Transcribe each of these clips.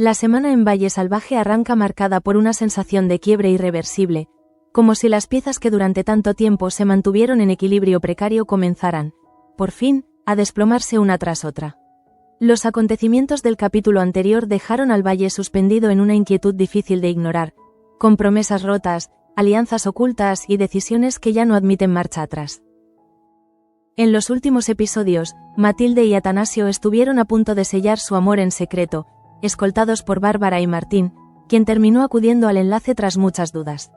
La semana en Valle Salvaje arranca marcada por una sensación de quiebre irreversible, como si las piezas que durante tanto tiempo se mantuvieron en equilibrio precario comenzaran, por fin, a desplomarse una tras otra. Los acontecimientos del capítulo anterior dejaron al Valle suspendido en una inquietud difícil de ignorar, con promesas rotas, alianzas ocultas y decisiones que ya no admiten marcha atrás. En los últimos episodios, Matilde y Atanasio estuvieron a punto de sellar su amor en secreto, escoltados por Bárbara y Martín, quien terminó acudiendo al enlace tras muchas dudas.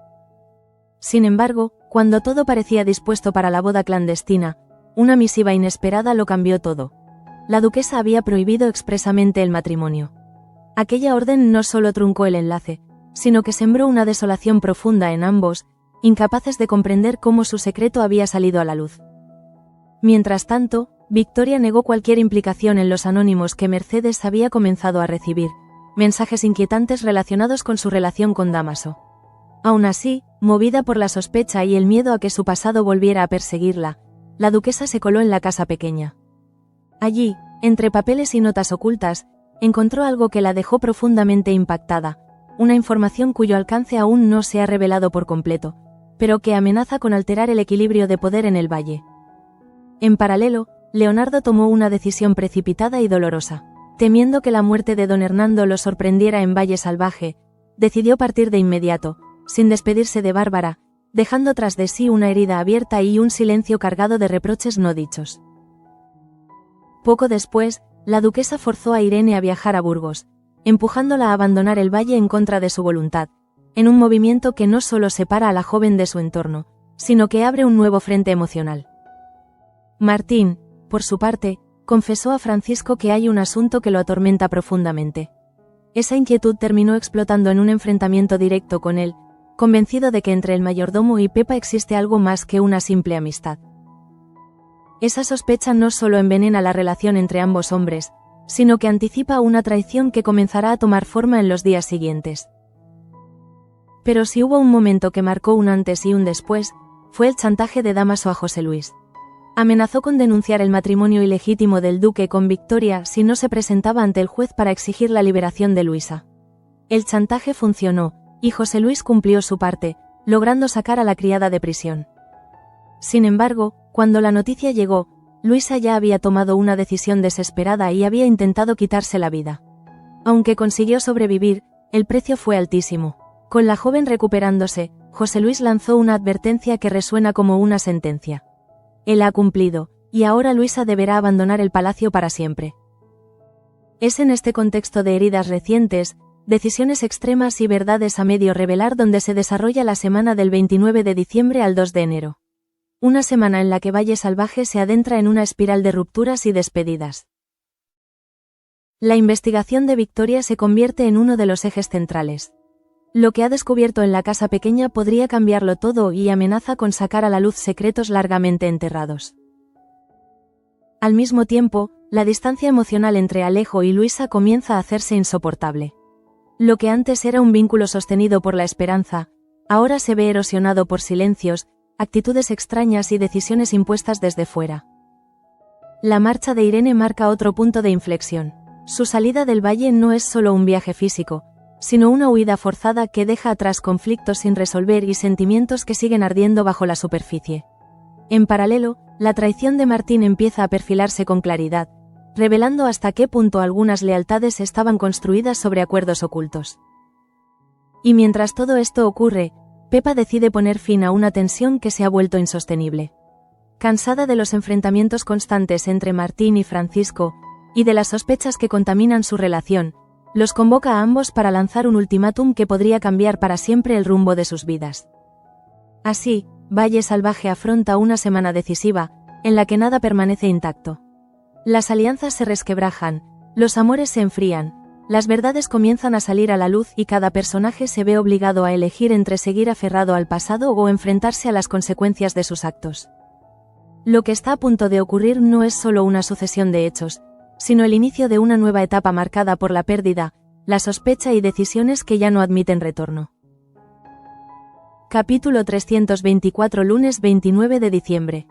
Sin embargo, cuando todo parecía dispuesto para la boda clandestina, una misiva inesperada lo cambió todo. La duquesa había prohibido expresamente el matrimonio. Aquella orden no solo truncó el enlace, sino que sembró una desolación profunda en ambos, incapaces de comprender cómo su secreto había salido a la luz. Mientras tanto, Victoria negó cualquier implicación en los anónimos que Mercedes había comenzado a recibir, mensajes inquietantes relacionados con su relación con Dámaso. Aún así, movida por la sospecha y el miedo a que su pasado volviera a perseguirla, la duquesa se coló en la casa pequeña. Allí, entre papeles y notas ocultas, encontró algo que la dejó profundamente impactada, una información cuyo alcance aún no se ha revelado por completo, pero que amenaza con alterar el equilibrio de poder en el valle. En paralelo, Leonardo tomó una decisión precipitada y dolorosa. Temiendo que la muerte de don Hernando lo sorprendiera en Valle Salvaje, decidió partir de inmediato, sin despedirse de Bárbara, dejando tras de sí una herida abierta y un silencio cargado de reproches no dichos. Poco después, la duquesa forzó a Irene a viajar a Burgos, empujándola a abandonar el valle en contra de su voluntad, en un movimiento que no solo separa a la joven de su entorno, sino que abre un nuevo frente emocional. Martín, por su parte, confesó a Francisco que hay un asunto que lo atormenta profundamente. Esa inquietud terminó explotando en un enfrentamiento directo con él, convencido de que entre el mayordomo y Pepa existe algo más que una simple amistad. Esa sospecha no solo envenena la relación entre ambos hombres, sino que anticipa una traición que comenzará a tomar forma en los días siguientes. Pero si hubo un momento que marcó un antes y un después, fue el chantaje de Dámaso a José Luis. Amenazó con denunciar el matrimonio ilegítimo del duque con Victoria si no se presentaba ante el juez para exigir la liberación de Luisa. El chantaje funcionó, y José Luis cumplió su parte, logrando sacar a la criada de prisión. Sin embargo, cuando la noticia llegó, Luisa ya había tomado una decisión desesperada y había intentado quitarse la vida. Aunque consiguió sobrevivir, el precio fue altísimo. Con la joven recuperándose, José Luis lanzó una advertencia que resuena como una sentencia. Él ha cumplido, y ahora Luisa deberá abandonar el palacio para siempre. Es en este contexto de heridas recientes, decisiones extremas y verdades a medio revelar donde se desarrolla la semana del 29 de diciembre al 2 de enero. Una semana en la que Valle Salvaje se adentra en una espiral de rupturas y despedidas. La investigación de Victoria se convierte en uno de los ejes centrales. Lo que ha descubierto en la casa pequeña podría cambiarlo todo y amenaza con sacar a la luz secretos largamente enterrados. Al mismo tiempo, la distancia emocional entre Alejo y Luisa comienza a hacerse insoportable. Lo que antes era un vínculo sostenido por la esperanza, ahora se ve erosionado por silencios, actitudes extrañas y decisiones impuestas desde fuera. La marcha de Irene marca otro punto de inflexión. Su salida del valle no es solo un viaje físico, sino una huida forzada que deja atrás conflictos sin resolver y sentimientos que siguen ardiendo bajo la superficie. En paralelo, la traición de Martín empieza a perfilarse con claridad, revelando hasta qué punto algunas lealtades estaban construidas sobre acuerdos ocultos. Y mientras todo esto ocurre, Pepa decide poner fin a una tensión que se ha vuelto insostenible. Cansada de los enfrentamientos constantes entre Martín y Francisco, y de las sospechas que contaminan su relación, los convoca a ambos para lanzar un ultimátum que podría cambiar para siempre el rumbo de sus vidas. Así, Valle Salvaje afronta una semana decisiva, en la que nada permanece intacto. Las alianzas se resquebrajan, los amores se enfrían, las verdades comienzan a salir a la luz y cada personaje se ve obligado a elegir entre seguir aferrado al pasado o enfrentarse a las consecuencias de sus actos. Lo que está a punto de ocurrir no es solo una sucesión de hechos, sino el inicio de una nueva etapa marcada por la pérdida, la sospecha y decisiones que ya no admiten retorno. Capítulo 324 Lunes 29 de diciembre.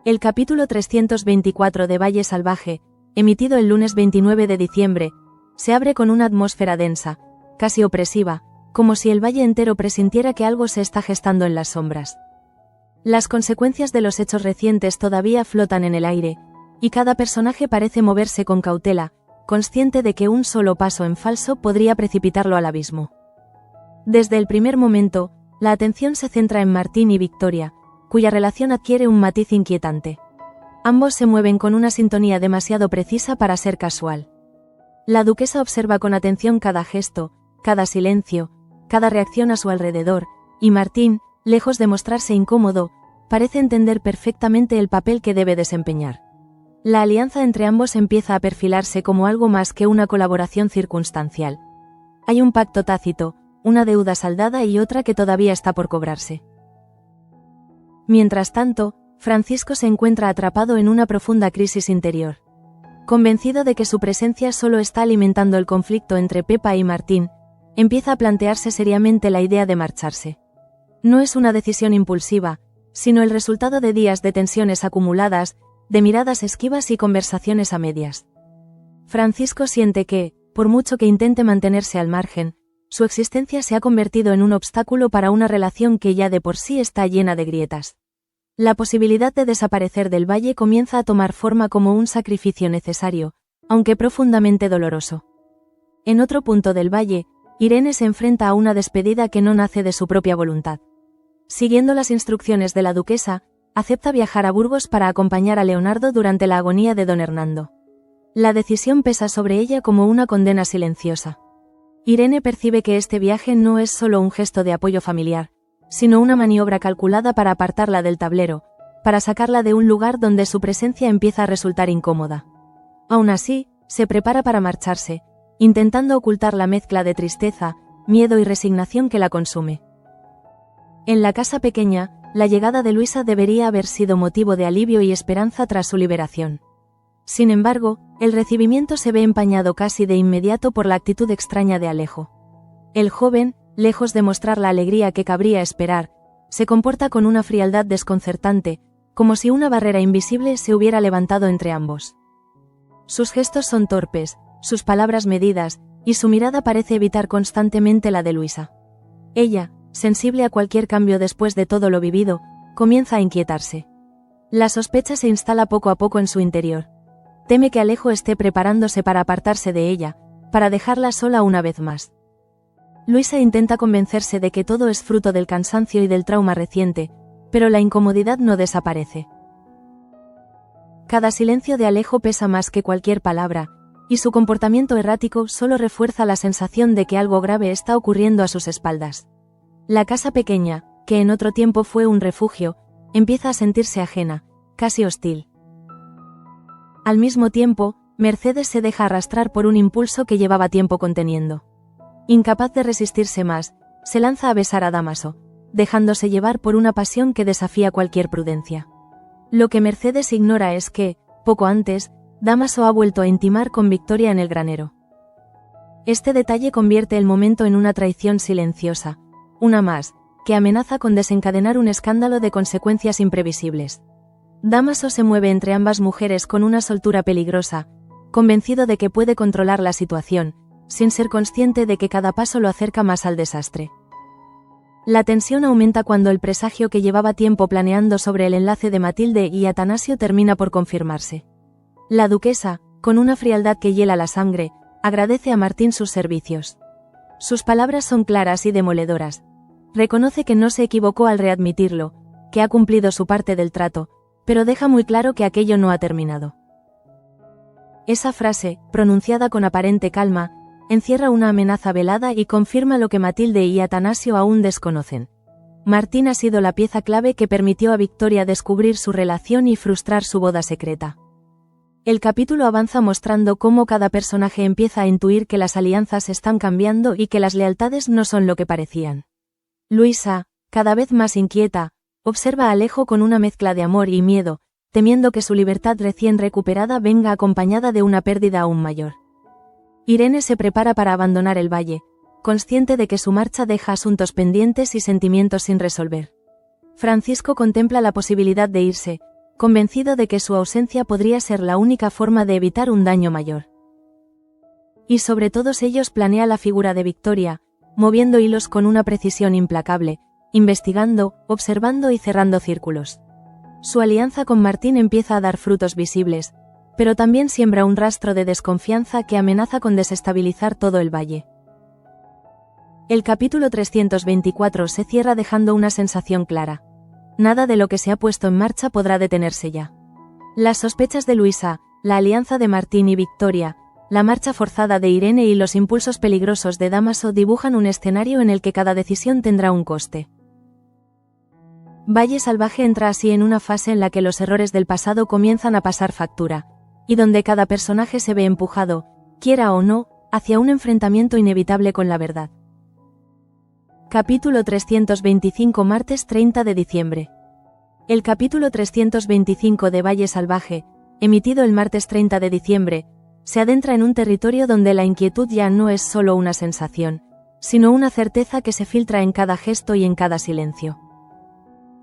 El capítulo 324 de Valle Salvaje, emitido el lunes 29 de diciembre, se abre con una atmósfera densa, casi opresiva, como si el valle entero presintiera que algo se está gestando en las sombras. Las consecuencias de los hechos recientes todavía flotan en el aire, y cada personaje parece moverse con cautela, consciente de que un solo paso en falso podría precipitarlo al abismo. Desde el primer momento, la atención se centra en Martín y Victoria, cuya relación adquiere un matiz inquietante. Ambos se mueven con una sintonía demasiado precisa para ser casual. La duquesa observa con atención cada gesto, cada silencio, cada reacción a su alrededor, y Martín, lejos de mostrarse incómodo, parece entender perfectamente el papel que debe desempeñar. La alianza entre ambos empieza a perfilarse como algo más que una colaboración circunstancial. Hay un pacto tácito, una deuda saldada y otra que todavía está por cobrarse. Mientras tanto, Francisco se encuentra atrapado en una profunda crisis interior. Convencido de que su presencia solo está alimentando el conflicto entre Pepa y Martín, empieza a plantearse seriamente la idea de marcharse. No es una decisión impulsiva, sino el resultado de días de tensiones acumuladas, de miradas esquivas y conversaciones a medias. Francisco siente que, por mucho que intente mantenerse al margen, su existencia se ha convertido en un obstáculo para una relación que ya de por sí está llena de grietas. La posibilidad de desaparecer del valle comienza a tomar forma como un sacrificio necesario, aunque profundamente doloroso. En otro punto del valle, Irene se enfrenta a una despedida que no nace de su propia voluntad. Siguiendo las instrucciones de la duquesa, acepta viajar a Burgos para acompañar a Leonardo durante la agonía de don Hernando. La decisión pesa sobre ella como una condena silenciosa. Irene percibe que este viaje no es solo un gesto de apoyo familiar, sino una maniobra calculada para apartarla del tablero, para sacarla de un lugar donde su presencia empieza a resultar incómoda. Aún así, se prepara para marcharse, intentando ocultar la mezcla de tristeza, miedo y resignación que la consume. En la casa pequeña, la llegada de Luisa debería haber sido motivo de alivio y esperanza tras su liberación. Sin embargo, el recibimiento se ve empañado casi de inmediato por la actitud extraña de Alejo. El joven, lejos de mostrar la alegría que cabría esperar, se comporta con una frialdad desconcertante, como si una barrera invisible se hubiera levantado entre ambos. Sus gestos son torpes, sus palabras medidas, y su mirada parece evitar constantemente la de Luisa. Ella, sensible a cualquier cambio después de todo lo vivido, comienza a inquietarse. La sospecha se instala poco a poco en su interior. Teme que Alejo esté preparándose para apartarse de ella, para dejarla sola una vez más. Luisa intenta convencerse de que todo es fruto del cansancio y del trauma reciente, pero la incomodidad no desaparece. Cada silencio de Alejo pesa más que cualquier palabra, y su comportamiento errático solo refuerza la sensación de que algo grave está ocurriendo a sus espaldas. La casa pequeña, que en otro tiempo fue un refugio, empieza a sentirse ajena, casi hostil. Al mismo tiempo, Mercedes se deja arrastrar por un impulso que llevaba tiempo conteniendo. Incapaz de resistirse más, se lanza a besar a Dámaso, dejándose llevar por una pasión que desafía cualquier prudencia. Lo que Mercedes ignora es que, poco antes, Dámaso ha vuelto a intimar con Victoria en el granero. Este detalle convierte el momento en una traición silenciosa, una más, que amenaza con desencadenar un escándalo de consecuencias imprevisibles. Dámaso se mueve entre ambas mujeres con una soltura peligrosa, convencido de que puede controlar la situación, sin ser consciente de que cada paso lo acerca más al desastre. La tensión aumenta cuando el presagio que llevaba tiempo planeando sobre el enlace de Matilde y Atanasio termina por confirmarse. La duquesa, con una frialdad que hiela la sangre, agradece a Martín sus servicios. Sus palabras son claras y demoledoras. Reconoce que no se equivocó al readmitirlo, que ha cumplido su parte del trato, pero deja muy claro que aquello no ha terminado. Esa frase, pronunciada con aparente calma, encierra una amenaza velada y confirma lo que Matilde y Atanasio aún desconocen. Martín ha sido la pieza clave que permitió a Victoria descubrir su relación y frustrar su boda secreta. El capítulo avanza mostrando cómo cada personaje empieza a intuir que las alianzas están cambiando y que las lealtades no son lo que parecían. Luisa, cada vez más inquieta, observa a Alejo con una mezcla de amor y miedo, temiendo que su libertad recién recuperada venga acompañada de una pérdida aún mayor. Irene se prepara para abandonar el valle, consciente de que su marcha deja asuntos pendientes y sentimientos sin resolver. Francisco contempla la posibilidad de irse, convencido de que su ausencia podría ser la única forma de evitar un daño mayor. Y sobre todos ellos planea la figura de Victoria, moviendo hilos con una precisión implacable, investigando, observando y cerrando círculos. Su alianza con Martín empieza a dar frutos visibles, pero también siembra un rastro de desconfianza que amenaza con desestabilizar todo el valle. El capítulo 324 se cierra dejando una sensación clara. Nada de lo que se ha puesto en marcha podrá detenerse ya. Las sospechas de Luisa, la alianza de Martín y Victoria, la marcha forzada de Irene y los impulsos peligrosos de Dámaso dibujan un escenario en el que cada decisión tendrá un coste. Valle Salvaje entra así en una fase en la que los errores del pasado comienzan a pasar factura, y donde cada personaje se ve empujado, quiera o no, hacia un enfrentamiento inevitable con la verdad. Capítulo 325 martes 30 de diciembre. El capítulo 325 de Valle Salvaje, emitido el martes 30 de diciembre, se adentra en un territorio donde la inquietud ya no es solo una sensación, sino una certeza que se filtra en cada gesto y en cada silencio.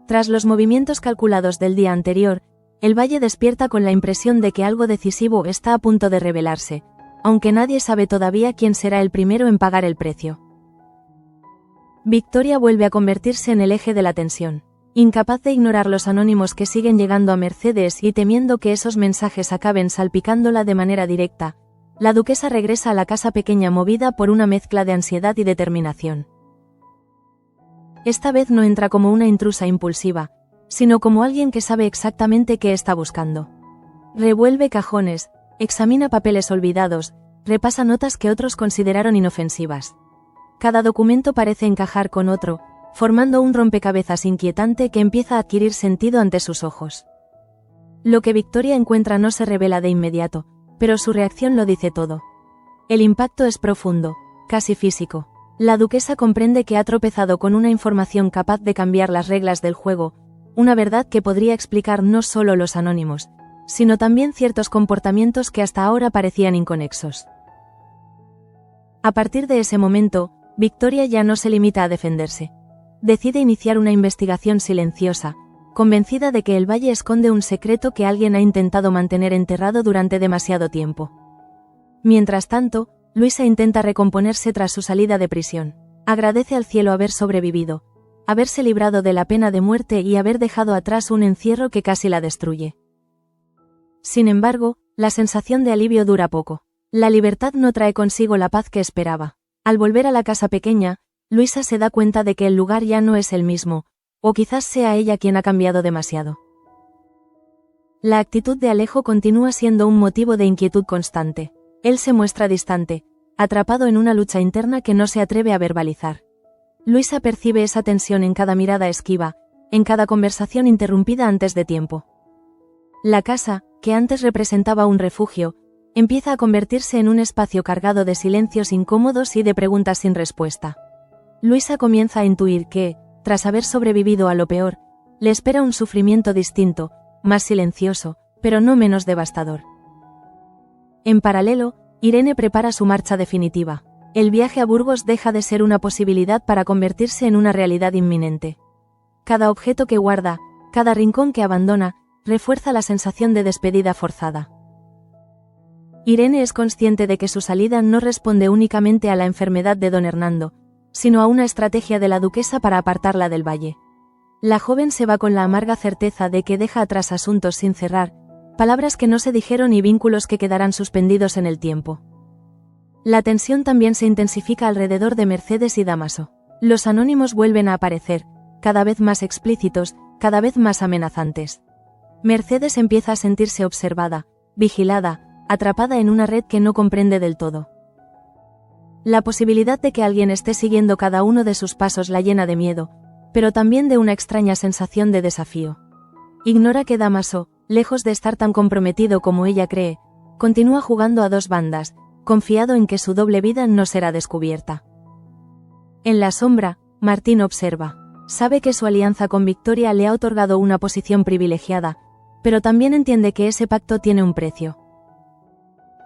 Tras los movimientos calculados del día anterior, el valle despierta con la impresión de que algo decisivo está a punto de revelarse, aunque nadie sabe todavía quién será el primero en pagar el precio. Victoria vuelve a convertirse en el eje de la tensión. Incapaz de ignorar los anónimos que siguen llegando a Mercedes y temiendo que esos mensajes acaben salpicándola de manera directa, la duquesa regresa a la casa pequeña movida por una mezcla de ansiedad y determinación. Esta vez no entra como una intrusa impulsiva, sino como alguien que sabe exactamente qué está buscando. Revuelve cajones, examina papeles olvidados, repasa notas que otros consideraron inofensivas. Cada documento parece encajar con otro, formando un rompecabezas inquietante que empieza a adquirir sentido ante sus ojos. Lo que Victoria encuentra no se revela de inmediato, pero su reacción lo dice todo. El impacto es profundo, casi físico. La duquesa comprende que ha tropezado con una información capaz de cambiar las reglas del juego, una verdad que podría explicar no solo los anónimos, sino también ciertos comportamientos que hasta ahora parecían inconexos. A partir de ese momento, Victoria ya no se limita a defenderse. Decide iniciar una investigación silenciosa, convencida de que el valle esconde un secreto que alguien ha intentado mantener enterrado durante demasiado tiempo. Mientras tanto, Luisa intenta recomponerse tras su salida de prisión. Agradece al cielo haber sobrevivido, haberse librado de la pena de muerte y haber dejado atrás un encierro que casi la destruye. Sin embargo, la sensación de alivio dura poco. La libertad no trae consigo la paz que esperaba. Al volver a la casa pequeña, Luisa se da cuenta de que el lugar ya no es el mismo, o quizás sea ella quien ha cambiado demasiado. La actitud de Alejo continúa siendo un motivo de inquietud constante. Él se muestra distante, atrapado en una lucha interna que no se atreve a verbalizar. Luisa percibe esa tensión en cada mirada esquiva, en cada conversación interrumpida antes de tiempo. La casa, que antes representaba un refugio, empieza a convertirse en un espacio cargado de silencios incómodos y de preguntas sin respuesta. Luisa comienza a intuir que, tras haber sobrevivido a lo peor, le espera un sufrimiento distinto, más silencioso, pero no menos devastador. En paralelo, Irene prepara su marcha definitiva. El viaje a Burgos deja de ser una posibilidad para convertirse en una realidad inminente. Cada objeto que guarda, cada rincón que abandona, refuerza la sensación de despedida forzada. Irene es consciente de que su salida no responde únicamente a la enfermedad de don Hernando, sino a una estrategia de la duquesa para apartarla del valle. La joven se va con la amarga certeza de que deja atrás asuntos sin cerrar, palabras que no se dijeron y vínculos que quedarán suspendidos en el tiempo. La tensión también se intensifica alrededor de Mercedes y Dámaso. Los anónimos vuelven a aparecer, cada vez más explícitos, cada vez más amenazantes. Mercedes empieza a sentirse observada, vigilada, atrapada en una red que no comprende del todo. La posibilidad de que alguien esté siguiendo cada uno de sus pasos la llena de miedo, pero también de una extraña sensación de desafío. Ignora que Dámaso, lejos de estar tan comprometido como ella cree, continúa jugando a dos bandas, confiado en que su doble vida no será descubierta. En la sombra, Martín observa. Sabe que su alianza con Victoria le ha otorgado una posición privilegiada, pero también entiende que ese pacto tiene un precio.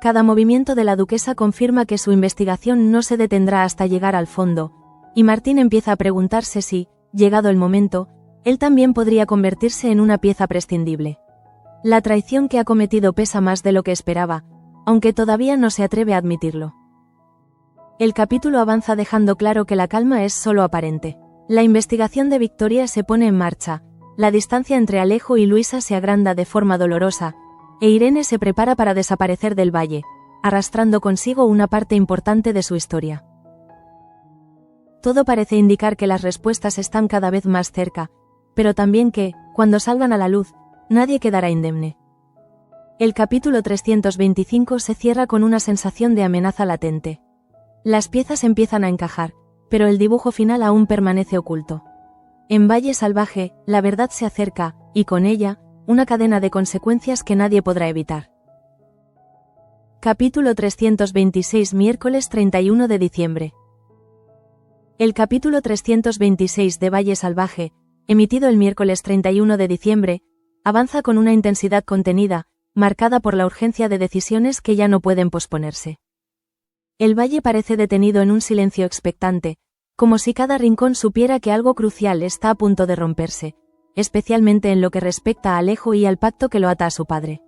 Cada movimiento de la duquesa confirma que su investigación no se detendrá hasta llegar al fondo, y Martín empieza a preguntarse si, llegado el momento, él también podría convertirse en una pieza prescindible. La traición que ha cometido pesa más de lo que esperaba, aunque todavía no se atreve a admitirlo. El capítulo avanza dejando claro que la calma es solo aparente. La investigación de Victoria se pone en marcha, la distancia entre Alejo y Luisa se agranda de forma dolorosa, e Irene se prepara para desaparecer del valle, arrastrando consigo una parte importante de su historia. Todo parece indicar que las respuestas están cada vez más cerca, pero también que, cuando salgan a la luz, nadie quedará indemne. El capítulo 325 se cierra con una sensación de amenaza latente. Las piezas empiezan a encajar, pero el dibujo final aún permanece oculto. En Valle Salvaje, la verdad se acerca, y con ella, una cadena de consecuencias que nadie podrá evitar. Capítulo 326 Miércoles 31 de diciembre. El capítulo 326 de Valle Salvaje, emitido el miércoles 31 de diciembre, avanza con una intensidad contenida, marcada por la urgencia de decisiones que ya no pueden posponerse. El valle parece detenido en un silencio expectante, como si cada rincón supiera que algo crucial está a punto de romperse, especialmente en lo que respecta a Alejo y al pacto que lo ata a su padre.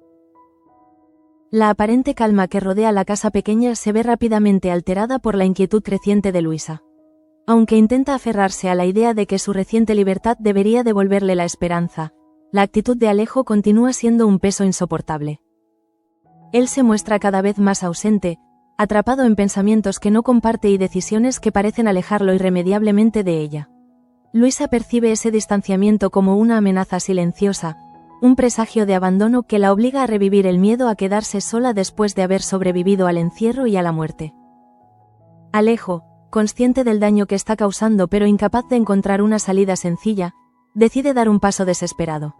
La aparente calma que rodea la casa pequeña se ve rápidamente alterada por la inquietud creciente de Luisa. Aunque intenta aferrarse a la idea de que su reciente libertad debería devolverle la esperanza, la actitud de Alejo continúa siendo un peso insoportable. Él se muestra cada vez más ausente, atrapado en pensamientos que no comparte y decisiones que parecen alejarlo irremediablemente de ella. Luisa percibe ese distanciamiento como una amenaza silenciosa, un presagio de abandono que la obliga a revivir el miedo a quedarse sola después de haber sobrevivido al encierro y a la muerte. Alejo, consciente del daño que está causando pero incapaz de encontrar una salida sencilla, decide dar un paso desesperado.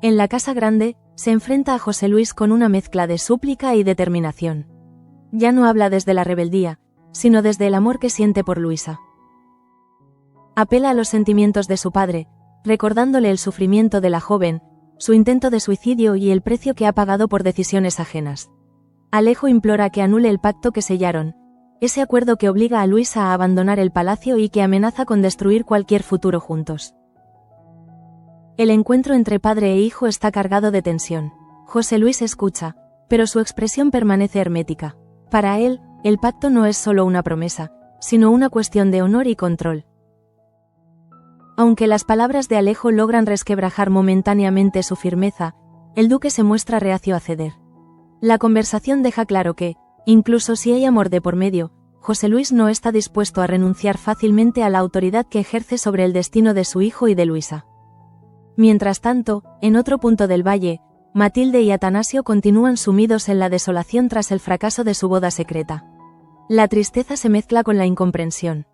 En la casa grande, se enfrenta a José Luis con una mezcla de súplica y determinación. Ya no habla desde la rebeldía, sino desde el amor que siente por Luisa. Apela a los sentimientos de su padre, recordándole el sufrimiento de la joven, su intento de suicidio y el precio que ha pagado por decisiones ajenas. Alejo implora que anule el pacto que sellaron, ese acuerdo que obliga a Luisa a abandonar el palacio y que amenaza con destruir cualquier futuro juntos. El encuentro entre padre e hijo está cargado de tensión. José Luis escucha, pero su expresión permanece hermética. Para él, el pacto no es solo una promesa, sino una cuestión de honor y control. Aunque las palabras de Alejo logran resquebrajar momentáneamente su firmeza, el duque se muestra reacio a ceder. La conversación deja claro que, incluso si hay amor de por medio, José Luis no está dispuesto a renunciar fácilmente a la autoridad que ejerce sobre el destino de su hijo y de Luisa. Mientras tanto, en otro punto del valle, Matilde y Atanasio continúan sumidos en la desolación tras el fracaso de su boda secreta. La tristeza se mezcla con la incomprensión.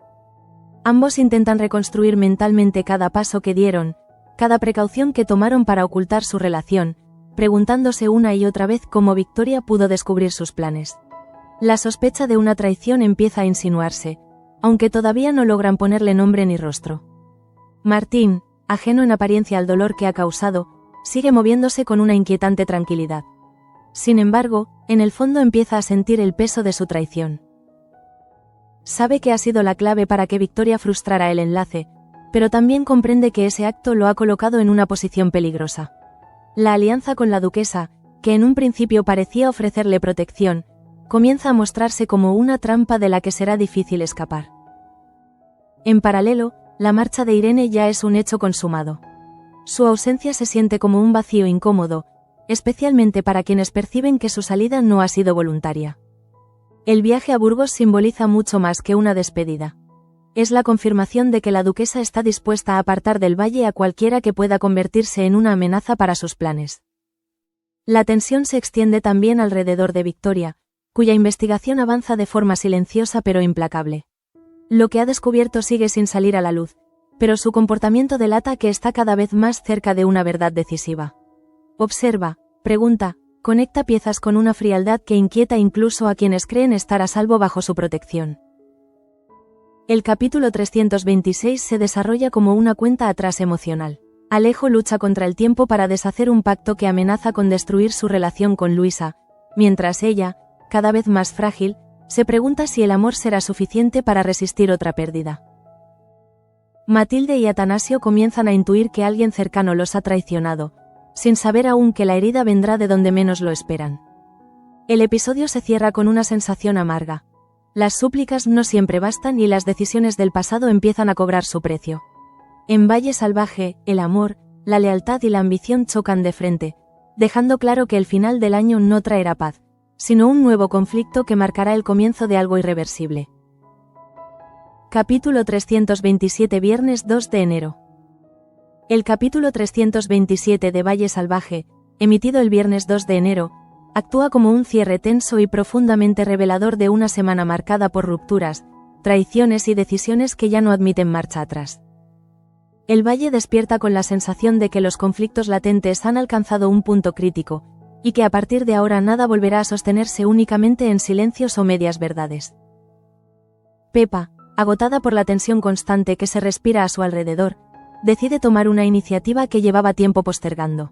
Ambos intentan reconstruir mentalmente cada paso que dieron, cada precaución que tomaron para ocultar su relación, preguntándose una y otra vez cómo Victoria pudo descubrir sus planes. La sospecha de una traición empieza a insinuarse, aunque todavía no logran ponerle nombre ni rostro. Martín, ajeno en apariencia al dolor que ha causado, sigue moviéndose con una inquietante tranquilidad. Sin embargo, en el fondo empieza a sentir el peso de su traición. Sabe que ha sido la clave para que Victoria frustrara el enlace, pero también comprende que ese acto lo ha colocado en una posición peligrosa. La alianza con la duquesa, que en un principio parecía ofrecerle protección, comienza a mostrarse como una trampa de la que será difícil escapar. En paralelo, la marcha de Irene ya es un hecho consumado. Su ausencia se siente como un vacío incómodo, especialmente para quienes perciben que su salida no ha sido voluntaria. El viaje a Burgos simboliza mucho más que una despedida. Es la confirmación de que la duquesa está dispuesta a apartar del valle a cualquiera que pueda convertirse en una amenaza para sus planes. La tensión se extiende también alrededor de Victoria, cuya investigación avanza de forma silenciosa pero implacable. Lo que ha descubierto sigue sin salir a la luz, pero su comportamiento delata que está cada vez más cerca de una verdad decisiva. Observa, pregunta, conecta piezas con una frialdad que inquieta incluso a quienes creen estar a salvo bajo su protección. El capítulo 326 se desarrolla como una cuenta atrás emocional. Alejo lucha contra el tiempo para deshacer un pacto que amenaza con destruir su relación con Luisa, mientras ella, cada vez más frágil, se pregunta si el amor será suficiente para resistir otra pérdida. Matilde y Atanasio comienzan a intuir que alguien cercano los ha traicionado, sin saber aún que la herida vendrá de donde menos lo esperan. El episodio se cierra con una sensación amarga. las súplicas no siempre bastan y las decisiones del pasado empiezan a cobrar su precio. En Valle Salvaje, el amor, la lealtad y la ambición chocan de frente, dejando claro que el final del año no traerá paz, sino un nuevo conflicto que marcará el comienzo de algo irreversible. Capítulo 327 Viernes 2 de enero. El capítulo 327 de Valle Salvaje, emitido el viernes 2 de enero, actúa como un cierre tenso y profundamente revelador de una semana marcada por rupturas, traiciones y decisiones que ya no admiten marcha atrás. El Valle despierta con la sensación de que los conflictos latentes han alcanzado un punto crítico, y que a partir de ahora nada volverá a sostenerse únicamente en silencios o medias verdades. Pepa, agotada por la tensión constante que se respira a su alrededor, decide tomar una iniciativa que llevaba tiempo postergando.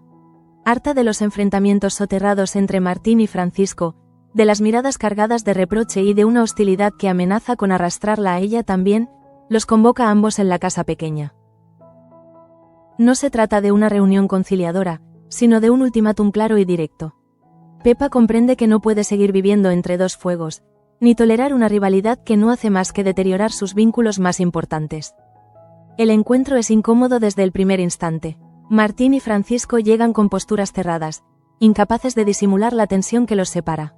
Harta de los enfrentamientos soterrados entre Martín y Francisco, de las miradas cargadas de reproche y de una hostilidad que amenaza con arrastrarla a ella también, los convoca a ambos en la casa pequeña. No se trata de una reunión conciliadora, sino de un ultimátum claro y directo. Pepa comprende que no puede seguir viviendo entre dos fuegos, ni tolerar una rivalidad que no hace más que deteriorar sus vínculos más importantes. El encuentro es incómodo desde el primer instante. Martín y Francisco llegan con posturas cerradas, incapaces de disimular la tensión que los separa.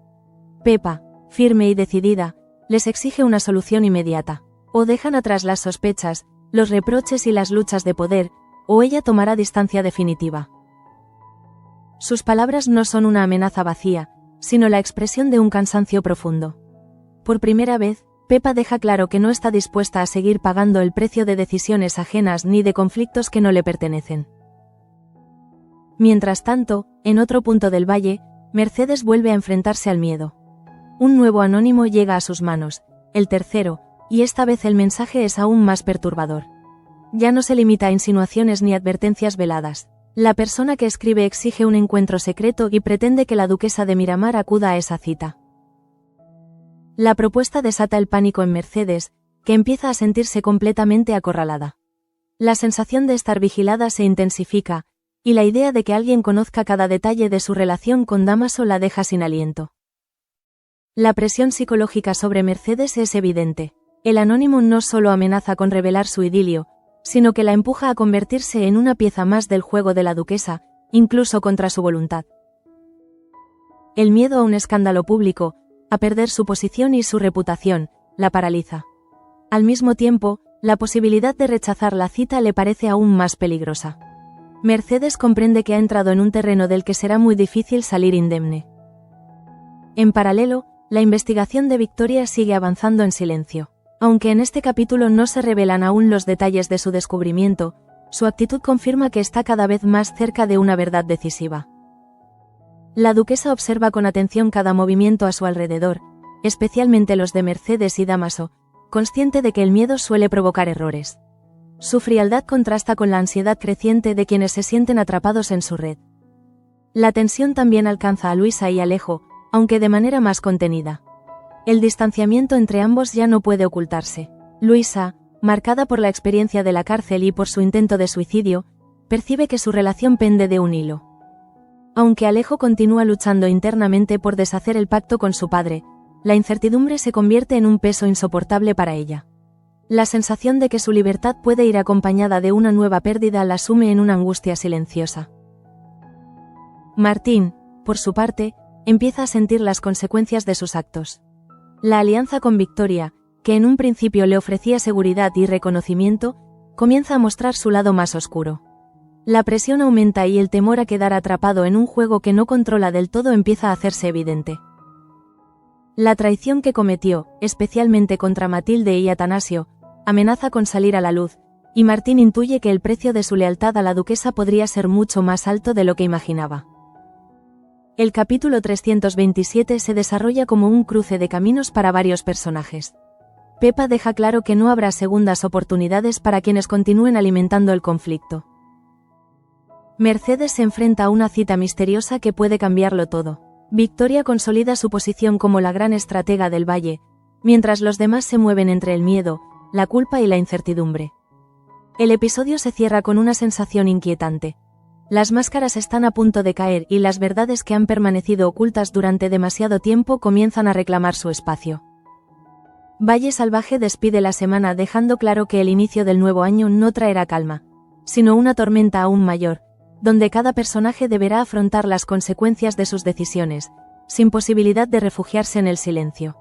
Pepa, firme y decidida, les exige una solución inmediata. O dejan atrás las sospechas, los reproches y las luchas de poder, o ella tomará distancia definitiva. Sus palabras no son una amenaza vacía, sino la expresión de un cansancio profundo. Por primera vez, Pepa deja claro que no está dispuesta a seguir pagando el precio de decisiones ajenas ni de conflictos que no le pertenecen. Mientras tanto, en otro punto del valle, Mercedes vuelve a enfrentarse al miedo. Un nuevo anónimo llega a sus manos, el tercero, y esta vez el mensaje es aún más perturbador. Ya no se limita a insinuaciones ni advertencias veladas. La persona que escribe exige un encuentro secreto y pretende que la duquesa de Miramar acuda a esa cita. La propuesta desata el pánico en Mercedes, que empieza a sentirse completamente acorralada. La sensación de estar vigilada se intensifica, y la idea de que alguien conozca cada detalle de su relación con Dámaso la deja sin aliento. La presión psicológica sobre Mercedes es evidente. El anónimo no solo amenaza con revelar su idilio, sino que la empuja a convertirse en una pieza más del juego de la duquesa, incluso contra su voluntad. El miedo a un escándalo público, a perder su posición y su reputación, la paraliza. Al mismo tiempo, la posibilidad de rechazar la cita le parece aún más peligrosa. Mercedes comprende que ha entrado en un terreno del que será muy difícil salir indemne. En paralelo, la investigación de Victoria sigue avanzando en silencio. Aunque en este capítulo no se revelan aún los detalles de su descubrimiento, su actitud confirma que está cada vez más cerca de una verdad decisiva. La duquesa observa con atención cada movimiento a su alrededor, especialmente los de Mercedes y Dámaso, consciente de que el miedo suele provocar errores. Su frialdad contrasta con la ansiedad creciente de quienes se sienten atrapados en su red. La tensión también alcanza a Luisa y Alejo, aunque de manera más contenida. El distanciamiento entre ambos ya no puede ocultarse. Luisa, marcada por la experiencia de la cárcel y por su intento de suicidio, percibe que su relación pende de un hilo. Aunque Alejo continúa luchando internamente por deshacer el pacto con su padre, la incertidumbre se convierte en un peso insoportable para ella. La sensación de que su libertad puede ir acompañada de una nueva pérdida la sume en una angustia silenciosa. Martín, por su parte, empieza a sentir las consecuencias de sus actos. La alianza con Victoria, que en un principio le ofrecía seguridad y reconocimiento, comienza a mostrar su lado más oscuro. La presión aumenta y el temor a quedar atrapado en un juego que no controla del todo empieza a hacerse evidente. La traición que cometió, especialmente contra Matilde y Atanasio, amenaza con salir a la luz, y Martín intuye que el precio de su lealtad a la duquesa podría ser mucho más alto de lo que imaginaba. El capítulo 327 se desarrolla como un cruce de caminos para varios personajes. Pepa deja claro que no habrá segundas oportunidades para quienes continúen alimentando el conflicto. Mercedes se enfrenta a una cita misteriosa que puede cambiarlo todo. Victoria consolida su posición como la gran estratega del valle, mientras los demás se mueven entre el miedo, la culpa y la incertidumbre. El episodio se cierra con una sensación inquietante. Las máscaras están a punto de caer y las verdades que han permanecido ocultas durante demasiado tiempo comienzan a reclamar su espacio. Valle Salvaje despide la semana dejando claro que el inicio del nuevo año no traerá calma, sino una tormenta aún mayor, donde cada personaje deberá afrontar las consecuencias de sus decisiones, sin posibilidad de refugiarse en el silencio.